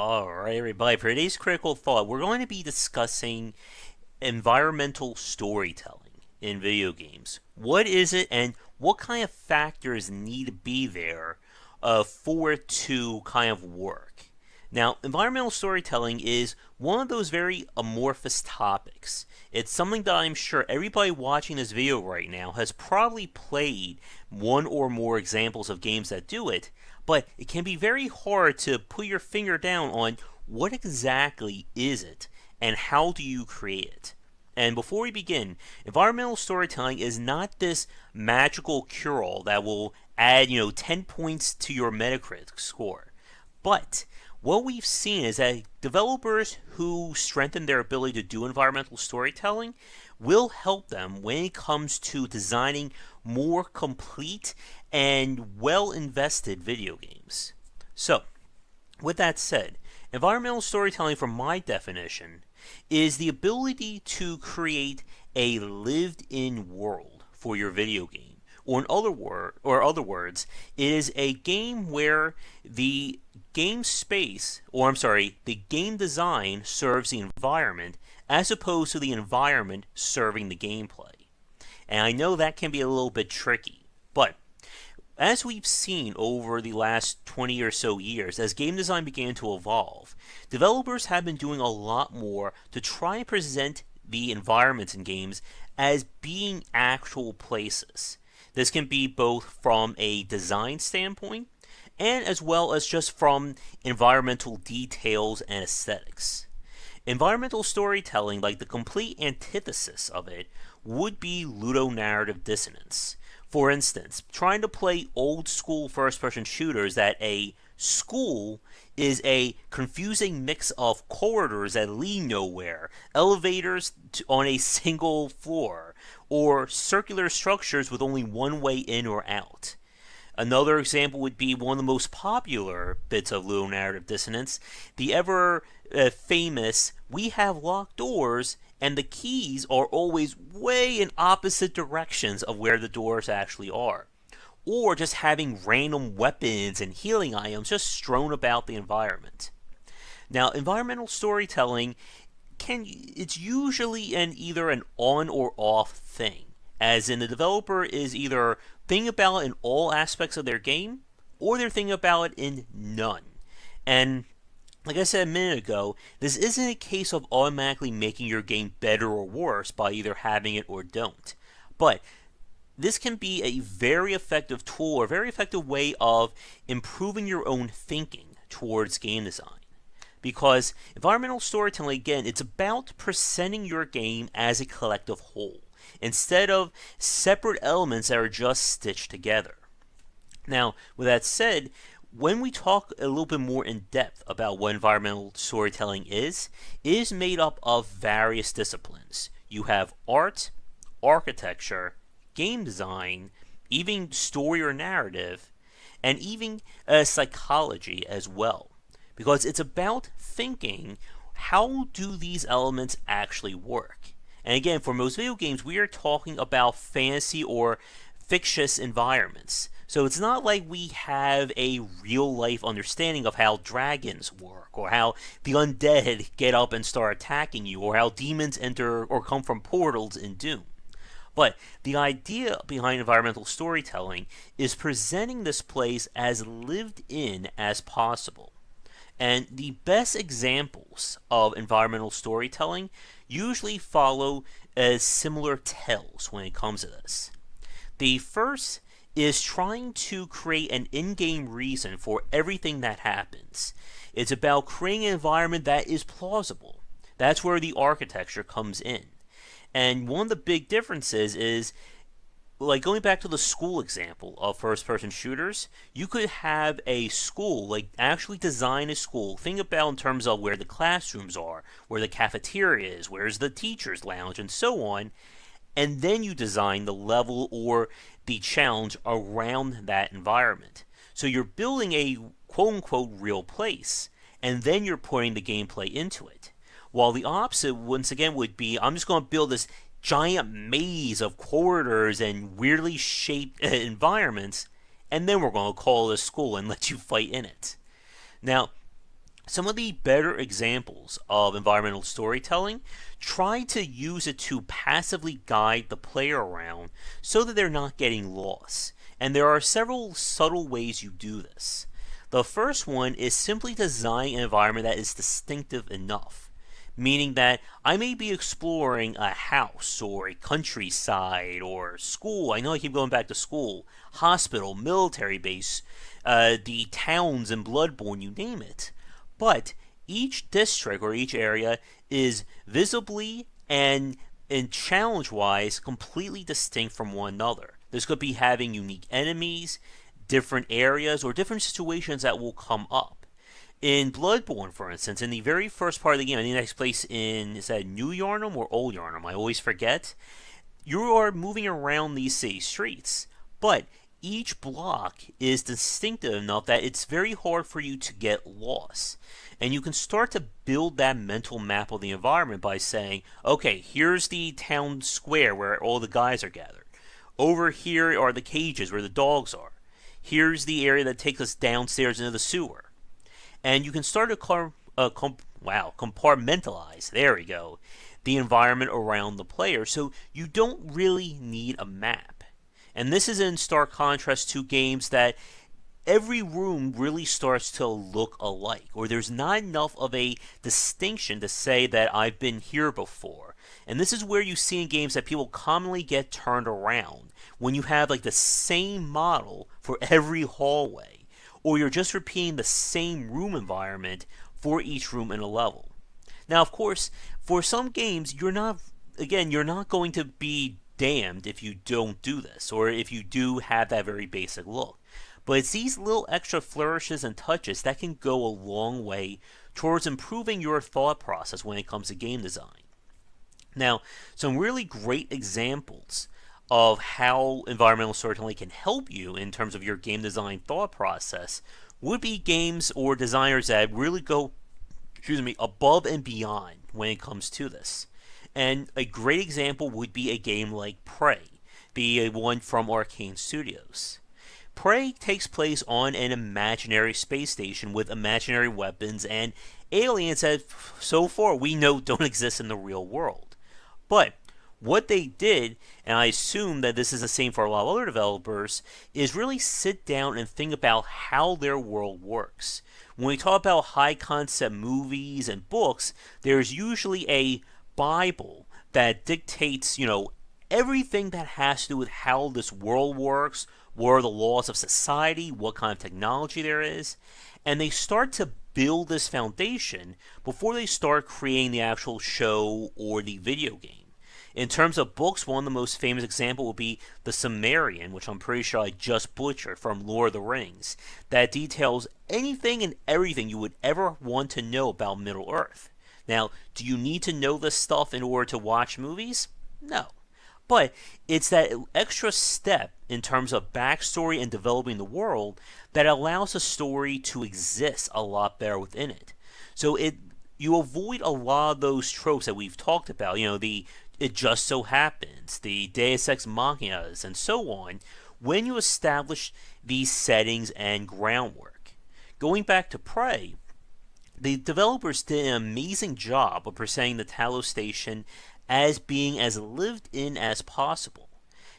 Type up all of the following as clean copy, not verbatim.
Alright, everybody, for today's critical thought, we're going to be discussing environmental storytelling in video games. What is it, and what kind of factors need to be there for it to kind of work? Now, environmental storytelling is one of those very amorphous topics. It's something that I'm sure everybody watching this video right now has probably played one or more examples of games that do it, but it can be very hard to put your finger down on what exactly is it and how do you create it. And before we begin, environmental storytelling is not this magical cure-all that will add, 10 points to your Metacritic score. But what we've seen is that developers who strengthen their ability to do environmental storytelling will help them when it comes to designing more complete and well-invested video games. So, with that said, environmental storytelling, from my definition, is the ability to create a lived-in world for your video game. Or in other words, it is a game where the game space, the game design serves the environment as opposed to the environment serving the gameplay. And I know that can be a little bit tricky, but as we've seen over the last 20 or so years, as game design began to evolve, developers have been doing a lot more to try and present the environments in games as being actual places. This can be both from a design standpoint and as well as just from environmental details and aesthetics. Environmental storytelling, like the complete antithesis of it, would be ludonarrative dissonance. For instance, trying to play old school first-person shooters at a school is a confusing mix of corridors that lead nowhere, elevators on a single floor, or circular structures with only one way in or out. Another example would be one of the most popular bits of ludonarrative dissonance, the ever famous "we have locked doors and the keys are always way in opposite directions of where the doors actually are." Or just having random weapons and healing items just strewn about the environment. Now, environmental storytelling it's usually either an on or off thing, as in the developer is either thinking about it in all aspects of their game, or they're thinking about it in none. And like I said a minute ago, this isn't a case of automatically making your game better or worse by either having it or don't. But this can be a very effective tool or very effective way of improving your own thinking towards game design. Because environmental storytelling, again, it's about presenting your game as a collective whole, instead of separate elements that are just stitched together. Now, with that said, when we talk a little bit more in depth about what environmental storytelling is, it is made up of various disciplines. You have art, architecture, game design, even story or narrative, and even psychology as well. Because it's about thinking, how do these elements actually work? And again, for most video games, we are talking about fantasy or fictitious environments. So it's not like we have a real-life understanding of how dragons work, or how the undead get up and start attacking you, or how demons enter or come from portals in Doom. But the idea behind environmental storytelling is presenting this place as lived in as possible. And the best examples of environmental storytelling usually follow similar tells when it comes to this. The first is trying to create an in-game reason for everything that happens. It's about creating an environment that is plausible. That's where the architecture comes in. And one of the big differences is, like going back to the school example of first-person shooters, you could have a school, like actually design a school. Think about in terms of where the classrooms are, where the cafeteria is, where's the teacher's lounge, and so on. And then you design the level or the challenge around that environment. So you're building a quote-unquote real place, and then you're putting the gameplay into it. While the opposite, once again, would be, I'm just going to build this giant maze of corridors and weirdly shaped environments, and then we're going to call it a school and let you fight in it. Now, Some of the better examples of environmental storytelling try to use it to passively guide the player around so that they're not getting lost. And there are several subtle ways you do this. The first one is simply designing an environment that is distinctive enough, meaning that I may be exploring a house or a countryside or school. I know I keep going back to school, hospital, military base, the towns in Bloodborne, you name it. But each district or each area is visibly and challenge wise completely distinct from one another. This could be having unique enemies, different areas, or different situations that will come up. In Bloodborne, for instance, in the very first part of the game, I think that takes place in, is that New Yarnum or Old Yarnum? I always forget. You are moving around these city streets, but each block is distinctive enough that it's very hard for you to get lost. And you can start to build that mental map of the environment by saying, okay, here's the town square where all the guys are gathered. Over here are the cages where the dogs are. Here's the area that takes us downstairs into the sewer. And you can start to compartmentalize, there we go, the environment around the player, so you don't really need a map. And this is in stark contrast to games that every room really starts to look alike, or there's not enough of a distinction to say that I've been here before. And this is where you see in games that people commonly get turned around, when you have like the same model for every hallway, or you're just repeating the same room environment for each room in a level. Now, of course, for some games, you're not going to be damned if you don't do this, or if you do have that very basic look. But it's these little extra flourishes and touches that can go a long way towards improving your thought process when it comes to game design. Now, some really great examples of how environmental storytelling can help you in terms of your game design thought process would be games or designers that really go, above and beyond when it comes to this. And a great example would be a game like Prey, the one from Arcane Studios. Prey takes place on an imaginary space station with imaginary weapons and aliens that, so far, we know don't exist in the real world. But what they did, and I assume that this is the same for a lot of other developers, is really sit down and think about how their world works. When we talk about high concept movies and books, there's usually a Bible that dictates, everything that has to do with how this world works, what are the laws of society, what kind of technology there is, and they start to build this foundation before they start creating the actual show or the video game. In terms of books, one of the most famous examples would be The Sumerian, which I'm pretty sure I just butchered, from Lord of the Rings, that details anything and everything you would ever want to know about Middle-earth. Now, do you need to know this stuff in order to watch movies? No. But it's that extra step in terms of backstory and developing the world that allows a story to exist a lot better within it. So you avoid a lot of those tropes that we've talked about, the it just so happens, the Deus Ex Machinas, and so on, when you establish these settings and groundwork. Going back to Prey, the developers did an amazing job of presenting the Talos Station as being as lived in as possible.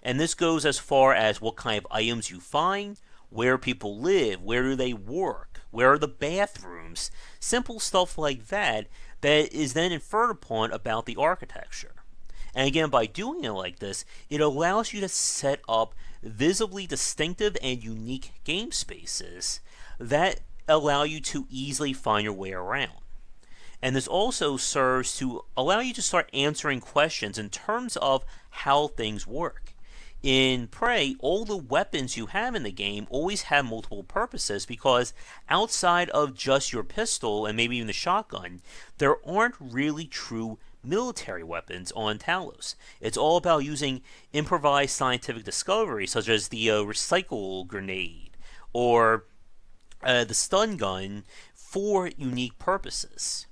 And this goes as far as what kind of items you find, where people live, where do they work, where are the bathrooms, simple stuff like that is then inferred upon about the architecture. And again, by doing it like this, it allows you to set up visibly distinctive and unique game spaces that allow you to easily find your way around. And this also serves to allow you to start answering questions in terms of how things work. In Prey, all the weapons you have in the game always have multiple purposes because outside of just your pistol and maybe even the shotgun, there aren't really true military weapons on Talos. It's all about using improvised scientific discoveries such as the recycle grenade or the stun gun for unique purposes.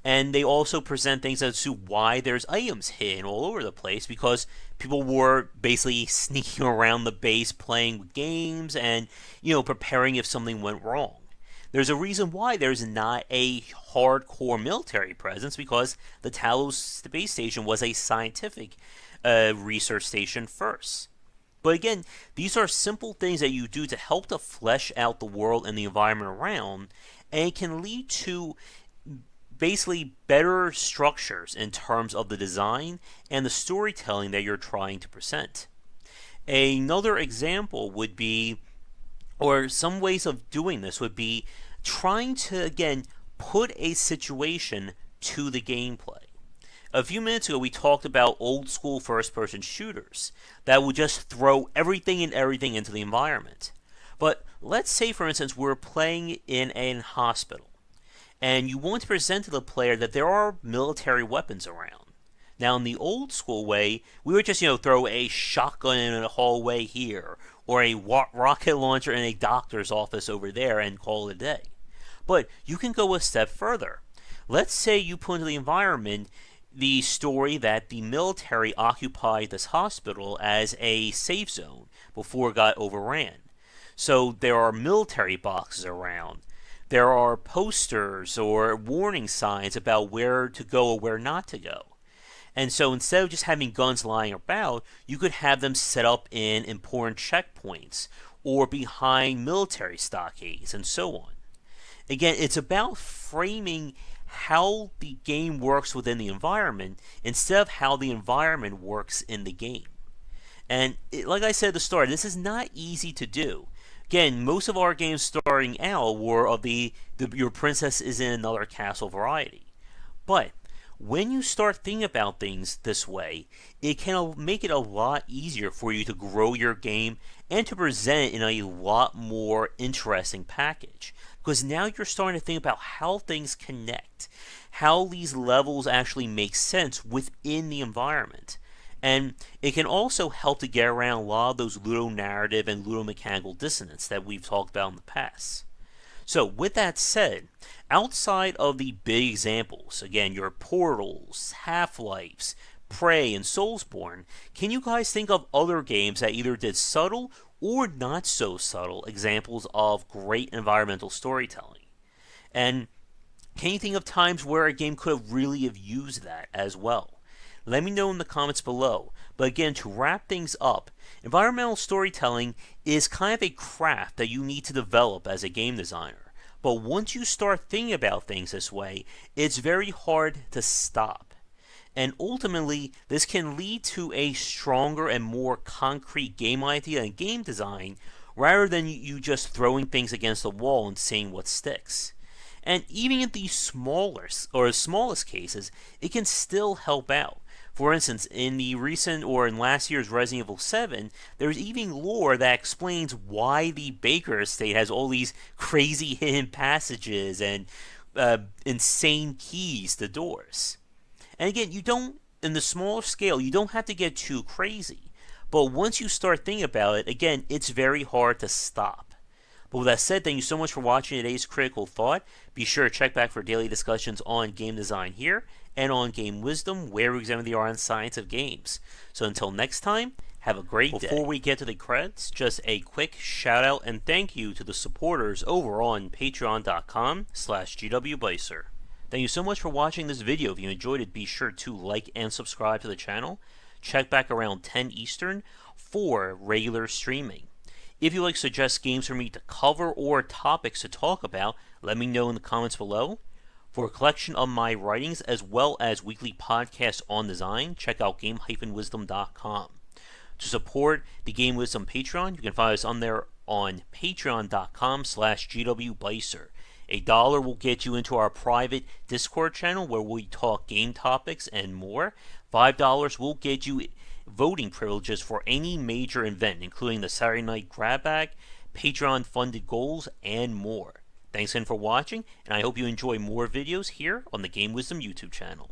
And they also present things as to why there's items hidden all over the place because people were basically sneaking around the base playing games and, preparing if something went wrong. there's a reason why there's not a hardcore military presence, because the Talos space station was a scientific research station first. But again, these are simple things that you do to help to flesh out the world and the environment around, and it can lead to basically better structures in terms of the design and the storytelling that you're trying to present. Another example would be, or some ways of doing this would be, trying to, again, put a situation to the gameplay. A few minutes ago, we talked about old school first person shooters that would just throw everything and everything into the environment. But let's say, for instance, we're playing in a hospital, and you want to present to the player that there are military weapons around. Now, in the old school way, we would just, throw a shotgun in a hallway here, or a rocket launcher in a doctor's office over there and call it a day. But you can go a step further. Let's say you put into the environment the story that the military occupied this hospital as a safe zone before it got overran. So there are military boxes around. There are posters or warning signs about where to go or where not to go. And so instead of just having guns lying about, you could have them set up in important checkpoints or behind military stockades and so on. Again, it's about framing how the game works within the environment instead of how the environment works in the game. And like I said at the start, this is not easy to do. Again, most of our games starting out were of the your princess is in another castle variety. But when you start thinking about things this way, it can make it a lot easier for you to grow your game and to present it in a lot more interesting package. Because now you're starting to think about how things connect, how these levels actually make sense within the environment. And it can also help to get around a lot of those ludonarrative and ludomechanical dissonance that we've talked about in the past. So with that said, outside of the big examples, again, your Portals, Half-Lifes, Prey, and Soulsborne, can you guys think of other games that either did subtle or not so subtle examples of great environmental storytelling? And can you think of times where a game could have really have used that as well? Let me know in the comments below. But again, to wrap things up, environmental storytelling is kind of a craft that you need to develop as a game designer. But once you start thinking about things this way, it's very hard to stop. And ultimately, this can lead to a stronger and more concrete game idea and game design, rather than you just throwing things against the wall and seeing what sticks. And even in the smallest cases, it can still help out. For instance, in the recent or in last year's Resident Evil 7, there's even lore that explains why the Baker estate has all these crazy hidden passages and insane keys to doors. And again, in the smaller scale, you don't have to get too crazy. But once you start thinking about it, again, it's very hard to stop. But with that said, thank you so much for watching today's Critical Thought. Be sure to check back for daily discussions on game design here and on Game Wisdom, where we examine the art and science of games. So until next time, have a great day. Before we get to the credits, just a quick shout out and thank you to the supporters over on patreon.com/GWBycer. Thank you so much for watching this video. If you enjoyed it, be sure to like and subscribe to the channel. Check back around 10 Eastern for regular streaming. If you'd like to suggest games for me to cover or topics to talk about, let me know in the comments below. For a collection of my writings as well as weekly podcasts on design, check out game-wisdom.com. To support the Game Wisdom Patreon, you can find us on there on patreon.com/GWBycer. $1 will get you into our private Discord channel where we talk game topics and more. $5 will get you voting privileges for any major event, including the Saturday Night Grab Bag, Patreon-funded goals, and more. Thanks again for watching, and I hope you enjoy more videos here on the Game Wisdom YouTube channel.